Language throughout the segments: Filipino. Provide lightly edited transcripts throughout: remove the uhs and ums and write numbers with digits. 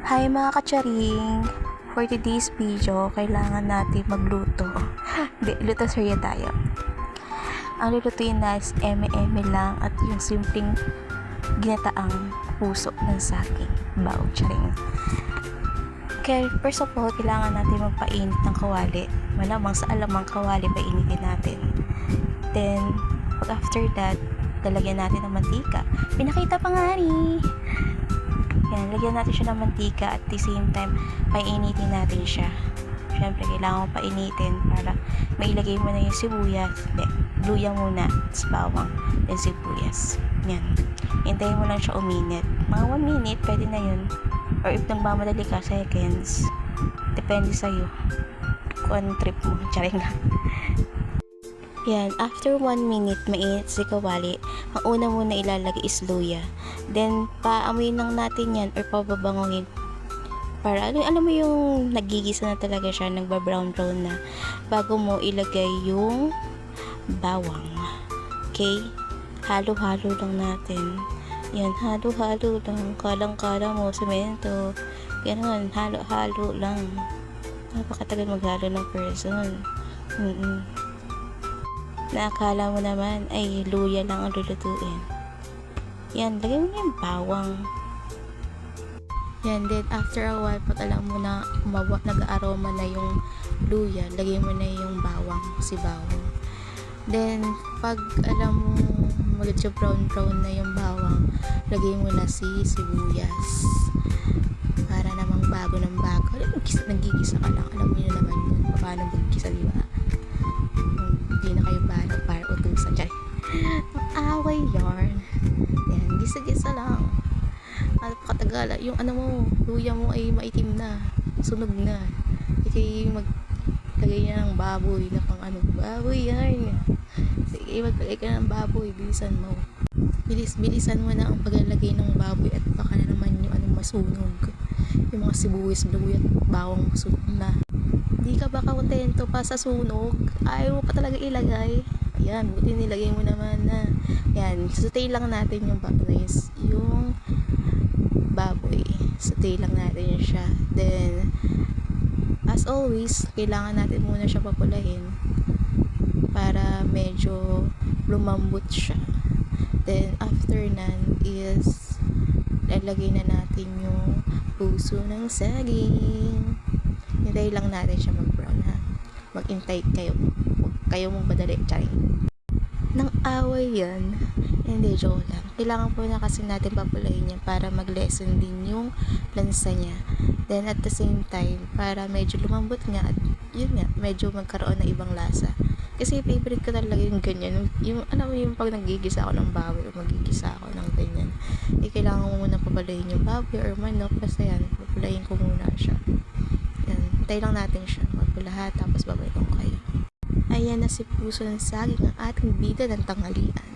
Hi mga kacharing! For today's video, kailangan natin magluto. Hindi, luto serya tayo. Ang lulutuin na is eme-eme lang at yung simpleng ginataang puso ng saging. Bao, charing. Kaya first of all, kailangan natin magpainit ng kawali. Malamang sa alamang kawali, painitin natin. Then, pag after that, lalagyan natin ng mantika. Pinakita pa nga ni! Yan, lagyan natin siya ng mantika at the same time, painitin natin siya. Siyempre, kailangan mo painitin para mailagay mo na yung sibuyas. Hindi, luya muna, tapos bawang, then sibuyas. Yan. Hintayin mo lang siya uminit. Mga 1 minute, pwede na yun. Or if nagmamadali ka, seconds. Depende sa'yo. Kung anong trip mo. Charing lang. Yan, after 1 minute, mainit si kawali. Ang una muna ilalagay is luya. Then, paamoyin lang natin yan or pababanguhin. Para, alam mo yung nagigisa na talaga siya, nagba-brown-brown na. Bago mo ilagay yung bawang. Okay? Halo-halo lang natin. Yan, halo-halo lang. Kalang-kala mo, semento. Ganun, halo-halo lang. Napakatagal maghalo ng person. Naakala mo naman ay luya lang ang lulutuin. Yan, lagay mo na yung bawang. Yan, then after a while, pag alam mo na nag-aroma na yung luya, lagay mo na yung bawang, si bawang. Then, pag alam mo medyo brown-brown na yung bawang, lagay mo na si sibuyas. Para namang bago ng bago. Nagigisa ka lang. Alam mo yun naman yun. Paano magigisa, di ba? Hindi na kayo balag para utusan dyan. Ang away yarn. Yan, gisa-gisa lang. Napakatagal. Yung ano mo, luya mo ay maitim na. Sunog na. Ikay maglagay niya ng baboy na pang ano. Baboy yarn. Sige, maglagay ka ng baboy. Bilisan mo. Bilisan mo na ang paglalagay ng baboy at baka na naman yung anong masunog. Yung mga sibuyas, luya at bawang masunog na. Di ka ba kontento pa sa sunog? Ayaw mo pa talaga ilagay. Ayan, buti nilagay mo naman na. Ayan, sautay lang natin yung baboy. Sautay lang natin siya. Then, as always, kailangan natin muna siya papulahin para medyo lumambot siya. Then, after nan is lalagay na natin yung puso ng saging. Hintay lang natin siya mag-brown, ha. Mag-intay kayo. Huwag kayo mong madali. Charing. Nang away yan. Hindi, joke lang. Kailangan po na kasi natin papulayin yan para mag-lessen din yung lansa niya. Then at the same time, para medyo lumambot nga at yun nga, medyo magkaroon ng ibang lasa. Kasi favorite ko talaga yung ganyan. Yung, alam mo yung pag nagigisa ako ng baboy o magigisa ako ng ganyan. Kailangan mo muna papulayin yung baboy or manok. Basta yan, papulayin ko muna siya. Yan, hintay lang natin siya. Magpulahat, tapos babalik ko kayo. Ayan na si puso ng saging, ang ating bida ng tanghalian.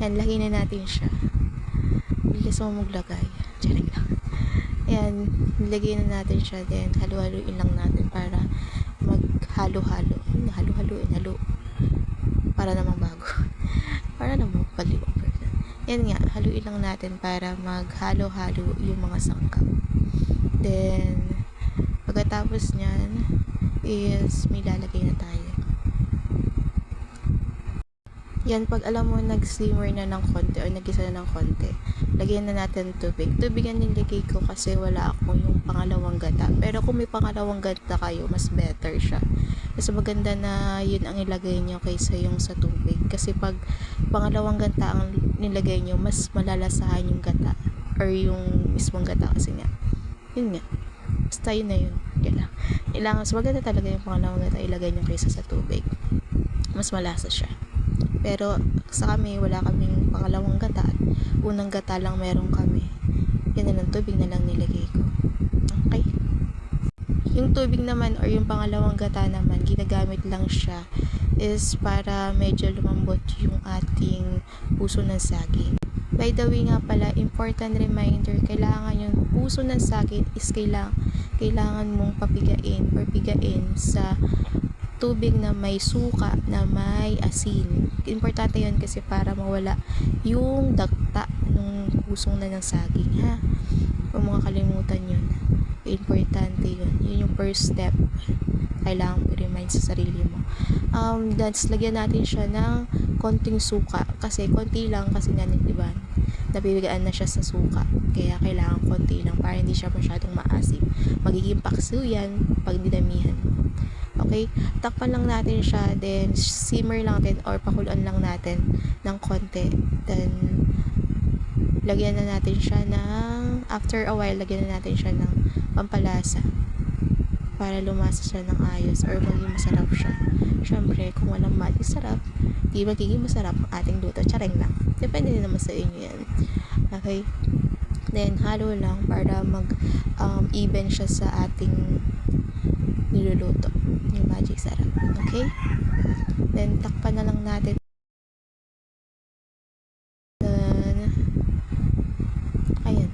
Yan, lagay na natin siya. Bilis mo maglagay. Charing lang. Ayan, lagay na natin siya. Then, halo-haloin lang natin para maghalo-halo. Halo. Para namang bago. Para namang paliwang person. Yan nga, haluin lang natin para maghalo-halo yung mga sangkap. Then, pagkatapos nyan, is may lalagay na tayo. Yan, pag alam mo nag-simmer na ng konti o nagisa na ng konti, lagyan na natin tubig. Tubig yan nilagay ko kasi wala ako yung pangalawang gata. Pero kung may pangalawang gata kayo, mas better siya. Kasi maganda na yun ang ilagay nyo kaysa yung sa tubig. Kasi pag pangalawang gata ang nilagay nyo, mas malalasahan yung gata. Or yung mismong gata kasi nga. Yun nga. Basta yun na yun. Yan lang. Kailangan, mas maganda talaga yung pangalawang gata ilagay nyo kaysa sa tubig. Mas malasa siya. Pero sa kami, wala kaming pangalawang gata at unang gata lang meron kami. Yan na lang, tubig na lang nilagay ko. Okay. Yung tubig naman or yung pangalawang gata naman, ginagamit lang siya is para medyo lumambot yung ating puso ng saging. By the way nga pala, important reminder, kailangan yung puso ng saging is kailangan mong papigain or pigain sa tubig na may suka, na may asin. Importante yun kasi para mawala yung dagta ng pusong na ng saging, ha? Huwag mo kalimutan yun. Importante yun. Yun yung first step. Kailangan mo i-remind sa sarili mo. That's, lagyan natin siya ng konting suka. Kasi konti lang, kasi nga, diba, nabibigaan na siya sa suka. Kaya kailangan konti lang para hindi siya masyadong maasim. Magiging paksiw yan pag dinamihan mo. Okay? Takpan lang natin siya, then simmer lang natin or pakuluan lang natin ng konti. Then, lagyan na natin siya ng, after a while, lagyan na natin siya ng pampalasa para lumasa siya ng ayos or maging masarap siya. Syempre, kung walang maging sarap, di magiging masarap ang ating luto. Tsaring lang. Depende din naman sa inyo yan. Okay? Then, halo lang para mag-even siya sa ating niluluto. Yung magic sarap. Okay? Then, takpan na lang natin. Then, ayan.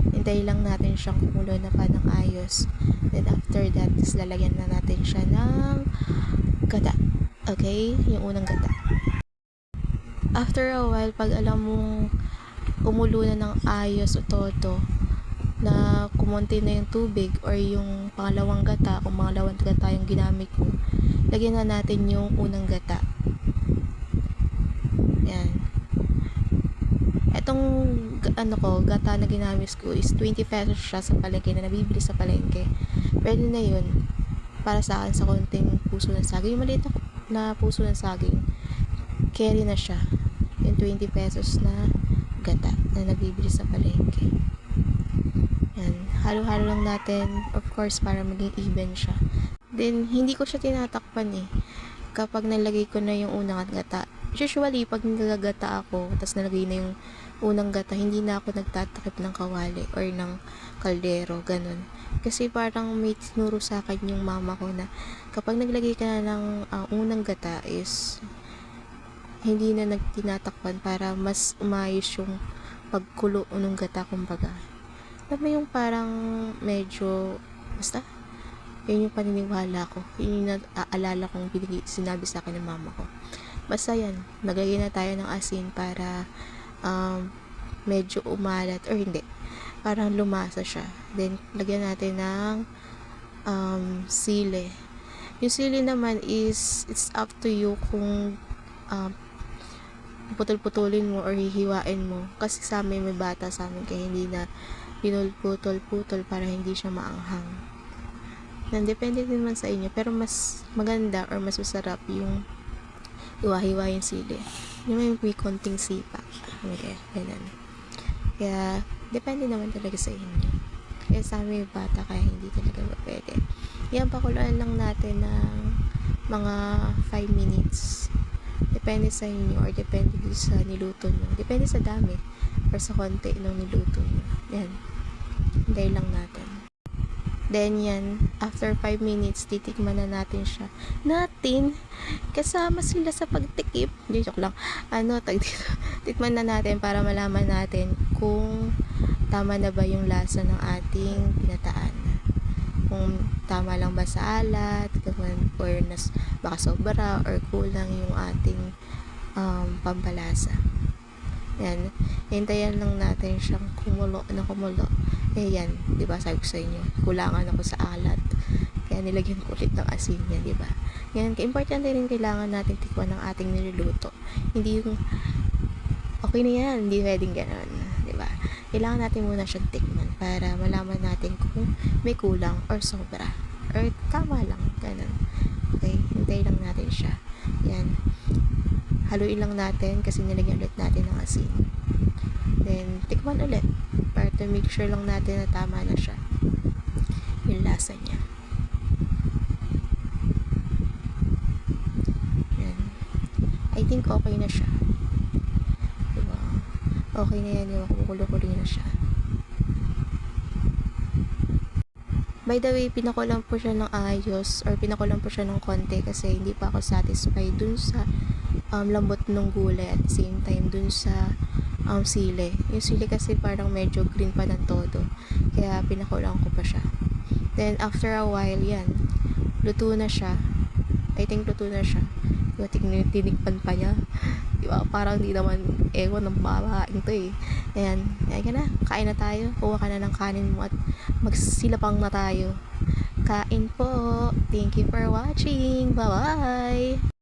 Hintayin lang natin siyang kumulo na pa ng ayos. Then, after that, lalagyan na natin siya ng gata. Okay? Yung unang gata. After a while, pag alam mong kumulo na ng ayos o todo, na kumonti na yung tubig or yung pangalawang gata, kung pangalawang gata yung ginamit mo, lagyan na natin yung unang gata. Yan. Etong gata na ginamit ko is 20 pesos siya sa palengke, na nabibili sa palengke. Pwede na yun para sa akin sa konting puso ng saging. Yung maliit na puso ng saging, carry na siya yung 20 pesos na gata na nabibili sa palengke. Yan. Halo-halo lang natin, of course, para maging even siya. Then, hindi ko siya tinatakpan kapag nalagay ko na yung unang gata. Usually, pag nagagata ako, tapos nalagay na yung unang gata, hindi na ako nagtatakip ng kawali or ng kaldero, ganun. Kasi parang may tinuro sa akin yung mama ko na kapag naglagay ka na ng unang gata is hindi na nagtinatakpan para mas umayos yung pagkulo ng gata, kumbaga. Alam mo yung parang medyo, basta, yun yung paniniwala ko. Yun yung naaalala kong sinabi sa akin ng mama ko. Basta yan, naglagay na tayo ng asin para medyo umalat, or hindi, parang lumasa siya. Then, lagyan natin ng sili. Yung sili naman is, it's up to you kung putol-putulin mo or hihiwain mo. Kasi sa amin, may bata sa amin, kaya hindi na pinuputol-putol para hindi siya maanghang. Depende din naman sa inyo, pero mas maganda or mas masarap yung iwa-hiwa yung sili. Yung may konting sipa. Okay, ganun. Kaya, depende naman talaga sa inyo. Kaya sa amin yung bata, kaya hindi talaga pwede. Yan, pakuluan lang natin ng mga 5 minutes. Depende sa inyo or depende sa niluto nyo. Depende sa dami or sa konti ng niluto nyo. Yan. Hintayin lang natin. Then yan, after 5 minutes, titikman na natin siya. Kasama sila sa pagtikip. Joke lang. Tikman na natin para malaman natin kung tama na ba yung lasa ng ating pinataan. Kung tama lang ba sa alat, or baka sobra or kulang yung ating pampalasa. Yan. Hintayan lang natin siyang kumulo. Yan, di ba, sabi ko sa inyo, kulangan ako sa alat. Kaya nilagyan ko ulit ng asin yan, di ba? Yan, importante rin kailangan natin tikman ng ating niluluto. Hindi yung, okay na yan, hindi pwedeng ganon, di ba? Kailangan natin muna siyang tikman para malaman natin kung may kulang or sobra. Or tama lang, ganon. Okay, hintay lang natin siya. Yan. Haluin lang natin kasi nilagyan ulit natin ng asin. Then, tikman ulit para to make sure lang natin na tama na siya yung lasa niya. Yan. I think okay na siya. Diba? Okay na yan yung kumukulo-kulo na siya. By the way, pinakulang po siya ng ayos or pinakulang po siya ng konti kasi hindi pa ako satisfied dun sa lambot ng gulay at the same time dun sa sili. Yung sili kasi parang medyo green pa ng todo. Kaya pinakulang ko pa siya. Then after a while, yan. Luto na siya. I think luto na siya. Diba, tinikpan pa niya. Diba, parang di naman ewan ng babaeng to eh. Ayan, ayan ka na. Kain na tayo. Kuha ka na ng kanin mo at magsilapang na tayo. Kain po. Thank you for watching. Bye-bye!